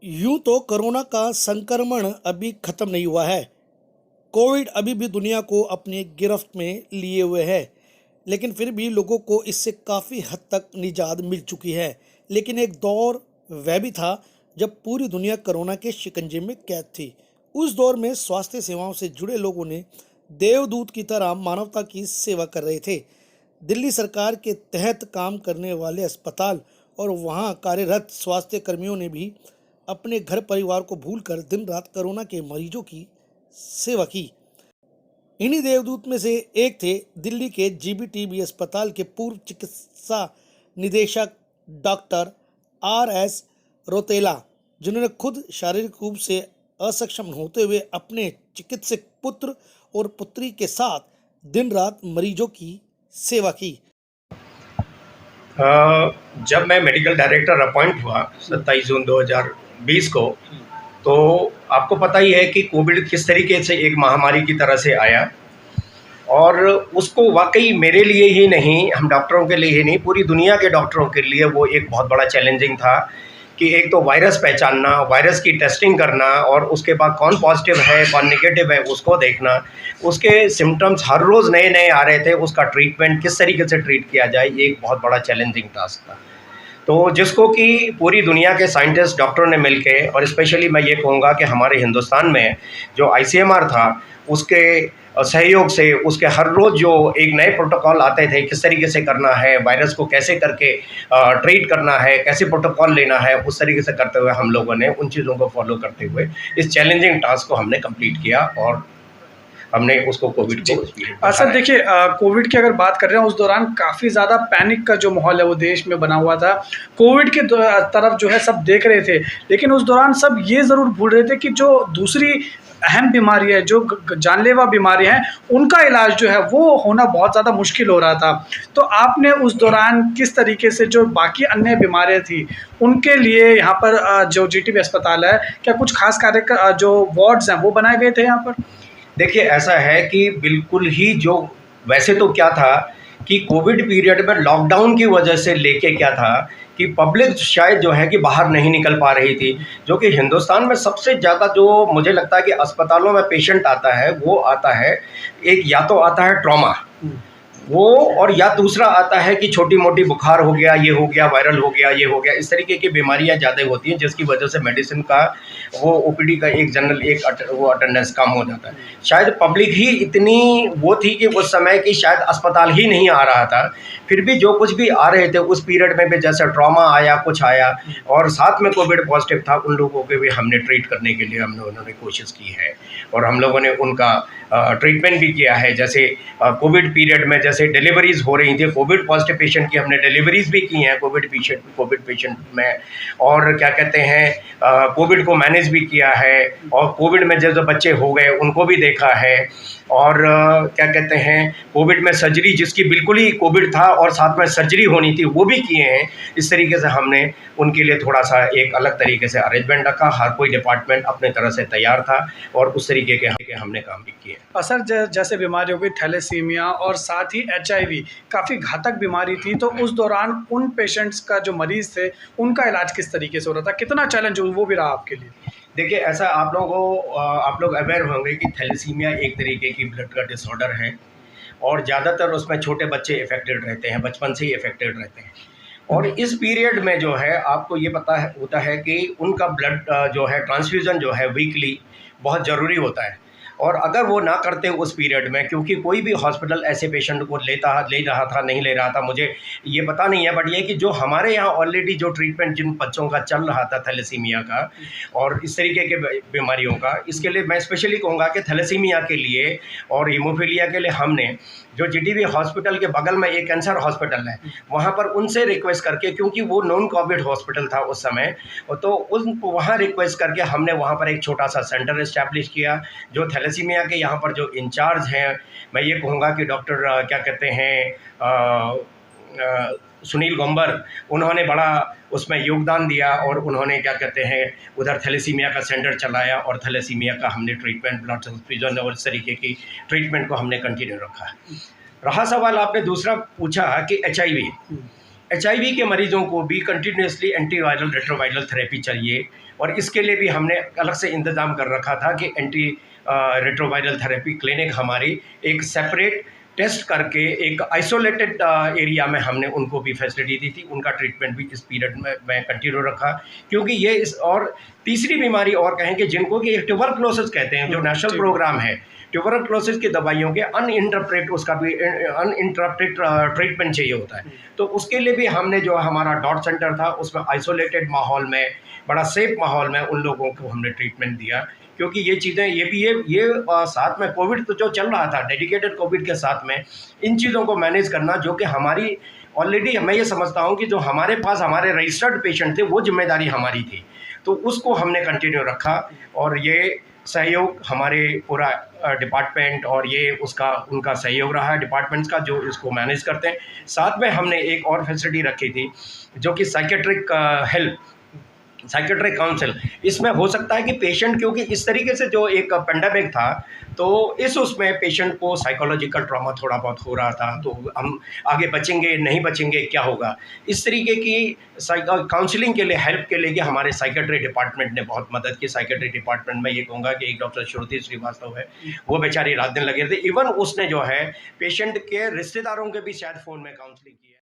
यूं तो कोरोना का संक्रमण अभी खत्म नहीं हुआ है। कोविड अभी भी दुनिया को अपनी गिरफ्त में लिए हुए है, लेकिन फिर भी लोगों को इससे काफ़ी हद तक निजात मिल चुकी है। लेकिन एक दौर वह भी था जब पूरी दुनिया कोरोना के शिकंजे में कैद थी। उस दौर में स्वास्थ्य सेवाओं से जुड़े लोगों ने देवदूत की तरह मानवता की सेवा कर रहे थे। दिल्ली सरकार के तहत काम करने वाले अस्पताल और वहां कार्यरत स्वास्थ्य कर्मियों ने भी अपने घर परिवार को भूलकर दिन रात कोरोना के मरीजों की सेवा की। इन्हीं देवदूत में से एक थे दिल्ली के जीबीटीबी अस्पताल के पूर्व चिकित्सा निदेशक डॉक्टर आर.एस. रोतेला, जिन्होंने खुद शारीरिक रूप से असक्षम होते हुए अपने चिकित्सक पुत्र और पुत्री के साथ दिन रात मरीजों की सेवा की। जब मैं मेडिकल डायरेक्टर अपॉइंट हुआ 27 जून 2020 को, तो आपको पता ही है कि कोविड किस तरीके से एक महामारी की तरह से आया। और उसको वाकई मेरे लिए ही नहीं, हम डॉक्टरों के लिए ही नहीं, पूरी दुनिया के डॉक्टरों के लिए वो एक बहुत बड़ा चैलेंजिंग था कि एक तो वायरस पहचानना, वायरस की टेस्टिंग करना और उसके बाद कौन पॉजिटिव है कौन नेगेटिव है उसको देखना, उसके सिम्टम्स हर रोज़ नए नए आ रहे थे, उसका ट्रीटमेंट किस तरीके से ट्रीट किया जाए, ये एक बहुत बड़ा चैलेंजिंग टास्क था। तो जिसको कि पूरी दुनिया के साइंटिस्ट डॉक्टरों ने मिलके, और स्पेशली मैं ये कहूँगा कि हमारे हिंदुस्तान में जो आईसीएमआर था उसके सहयोग से, उसके हर रोज़ जो एक नए प्रोटोकॉल आते थे, किस तरीके से करना है, वायरस को कैसे करके ट्रीट करना है, कैसे प्रोटोकॉल लेना है, उस तरीके से करते हुए हम लोगों ने उन चीज़ों को फॉलो करते हुए इस चैलेंजिंग टास्क को हमने कंप्लीट किया और हमने उसको कोविड को सर देखिए, कोविड की अगर बात कर रहे हैं, उस दौरान काफ़ी ज़्यादा पैनिक का जो माहौल है वो देश में बना हुआ था। कोविड के तरफ जो है सब देख रहे थे, लेकिन उस दौरान सब ये ज़रूर भूल रहे थे कि जो दूसरी अहम बीमारी है, जो जानलेवा बीमारी हैं, उनका इलाज जो है वो होना बहुत ज़्यादा मुश्किल हो रहा था। तो आपने उस दौरान किस तरीके से जो बाकी अन्य बीमारियाँ थी उनके लिए यहाँ पर जो जीटीबी अस्पताल है, क्या कुछ खास कार्य जो वार्ड्स हैं वो बनाए गए थे यहाँ पर? देखिए, ऐसा है कि बिल्कुल ही जो वैसे तो क्या था कि कोविड पीरियड में लॉकडाउन की वजह से लेके क्या था कि पब्लिक शायद जो है कि बाहर नहीं निकल पा रही थी, जो कि हिंदुस्तान में सबसे ज़्यादा जो मुझे लगता है कि अस्पतालों में पेशेंट आता है वो आता है, एक या तो आता है ट्रॉमा वो, और या दूसरा आता है कि छोटी मोटी बुखार हो गया, ये हो गया, वायरल हो गया, ये हो गया, इस तरीके की बीमारियां ज़्यादा होती हैं जिसकी वजह से मेडिसिन का वो ओपीडी का एक जनरल वो अटेंडेंस कम हो जाता है। शायद पब्लिक ही इतनी वो थी कि उस समय कि शायद अस्पताल ही नहीं आ रहा था, फिर भी जो कुछ भी आ रहे थे उस पीरियड में भी, जैसे ट्रॉमा आया, कुछ आया और साथ में कोविड पॉजिटिव था, उन लोगों के भी हमने ट्रीट करने के लिए उन्होंने कोशिश की है और हम लोगों ने उनका ट्रीटमेंट भी किया है। जैसे कोविड पीरियड में जैसे डिलीवरीज़ हो रही थी, कोविड पॉजिटिव पेशेंट की हमने डिलीवरीज़ भी की हैं कोविड पेशेंट में, और क्या कहते हैं कोविड को मैनेज भी किया है, और कोविड में जो बच्चे हो गए उनको भी देखा है, और क्या कहते हैं कोविड में सर्जरी, जिसकी बिल्कुल ही कोविड था और साथ में सर्जरी होनी थी, वो भी किए हैं। इस तरीके से हमने उनके लिए थोड़ा सा एक अलग तरीके से अरेंजमेंट रखा, हर कोई डिपार्टमेंट अपने तरह से तैयार था और उस तरीके के हमने काम भी किए। सर जैसे बीमारी हो गई थैलेसीमिया और साथ ही एचआईवी, काफ़ी घातक बीमारी थी, तो उस दौरान उन पेशेंट्स का जो मरीज़ थे उनका इलाज किस तरीके से हो रहा था, कितना चैलेंज वो भी रहा आपके लिए? देखिए, ऐसा आप लोग अवेयर होंगे कि थैलेसीमिया एक तरीके की ब्लड का डिसऑर्डर है और ज़्यादातर उसमें छोटे बच्चे इफ़ेक्टेड रहते हैं, बचपन से ही इफ़ेक्टेड रहते हैं। और इस पीरियड में जो है आपको ये पता है होता है कि उनका ब्लड जो है ट्रांसफ्यूज़न जो है वीकली बहुत ज़रूरी होता है, और अगर वो ना करते उस पीरियड में, क्योंकि कोई भी हॉस्पिटल ऐसे पेशेंट को ले रहा था, नहीं ले रहा था, मुझे ये पता नहीं है, बट ये कि जो हमारे यहाँ ऑलरेडी जो ट्रीटमेंट जिन बच्चों का चल रहा था थैलेसीमिया का और इस तरीके के बीमारियों का, इसके लिए मैं स्पेशली कहूँगा कि थैलेसीमिया के लिए और हीमोफीलिया के लिए हमने जो जीटीबी हॉस्पिटल के बगल में एक कैंसर हॉस्पिटल है, वहाँ पर उनसे रिक्वेस्ट करके, क्योंकि वो नॉन कोविड हॉस्पिटल था उस समय, तो उनको वहाँ रिक्वेस्ट करके हमने वहाँ पर एक छोटा सा सेंटर इस्टेब्लिश किया। जो थैलेसीमिया के यहाँ पर जो इंचार्ज हैं, मैं ये कहूँगा कि डॉक्टर क्या कहते हैं सुनील गंबर, उन्होंने बड़ा उसमें योगदान दिया और उन्होंने क्या कहते हैं उधर थैलेसीमिया का सेंटर चलाया और थैलेसीमिया का हमने ट्रीटमेंट, ब्लड ट्रांसफ्यूजन और इस तरीके की ट्रीटमेंट को हमने कंटिन्यू रखा है। रहा सवाल आपने दूसरा पूछा कि एचआईवी, HIV के मरीजों को भी कंटिन्यूसली एंटीवायरल रेट्रोवायरल थेरेपी चाहिए, और इसके लिए भी हमने अलग से इंतज़ाम कर रखा था कि एंटी रेट्रोवायरल थेरेपी क्लिनिक हमारी एक सेपरेट टेस्ट करके एक आइसोलेटेड एरिया में हमने उनको भी फैसिलिटी दी थी। उनका ट्रीटमेंट भी इस पीरियड में कंटिन्यू रखा, क्योंकि ये इस और तीसरी बीमारी और कहेंगे जिनको कि ट्यूबरक्लोसिस कहते हैं, जो नेशनल प्रोग्राम है, ट्यूबरक्लोसिस की दवाइयों के अनइंटरप्टेड ट्रीटमेंट चाहिए होता है। तो उसके लिए भी हमने जो हमारा डॉट सेंटर था उसमें आइसोलेटेड माहौल में, बड़ा सेफ माहौल में उन लोगों को हमने ट्रीटमेंट दिया, क्योंकि ये चीज़ें ये साथ में कोविड तो जो चल रहा था, डेडिकेटेड कोविड के साथ में इन चीज़ों को मैनेज करना, जो कि हमारी ऑलरेडी मैं ये समझता हूँ कि जो हमारे पास हमारे रजिस्टर्ड पेशेंट थे वो जिम्मेदारी हमारी थी, तो उसको हमने कंटिन्यू रखा। और ये सहयोग हमारे पूरा डिपार्टमेंट और ये उनका सहयोग रहा है डिपार्टमेंट्स का, जो इसको मैनेज करते हैं। साथ में हमने एक और फैसिलिटी रखी थी जो कि साइकेट्रिक हेल्प, साइकेट्रिक काउंसिल। इसमें हो सकता है कि पेशेंट, क्योंकि इस तरीके से जो एक पेंडेमिक था, तो उसमें पेशेंट को साइकोलॉजिकल ट्रॉमा थोड़ा बहुत हो रहा था, तो हम आगे बचेंगे नहीं बचेंगे क्या होगा, इस तरीके की काउंसलिंग के लिए, हेल्प के लिए हमारे साइकेट्री डिपार्टमेंट ने बहुत मदद की। साइकेट्री डिपार्टमेंट में ये कहूँगा कि एक डॉक्टर श्रुति श्रीवास्तव है, वो बेचारी रात दिन लगे थे। इवन उसने जो है पेशेंट के रिश्तेदारों के भी शायद फ़ोन में काउंसलिंग की है।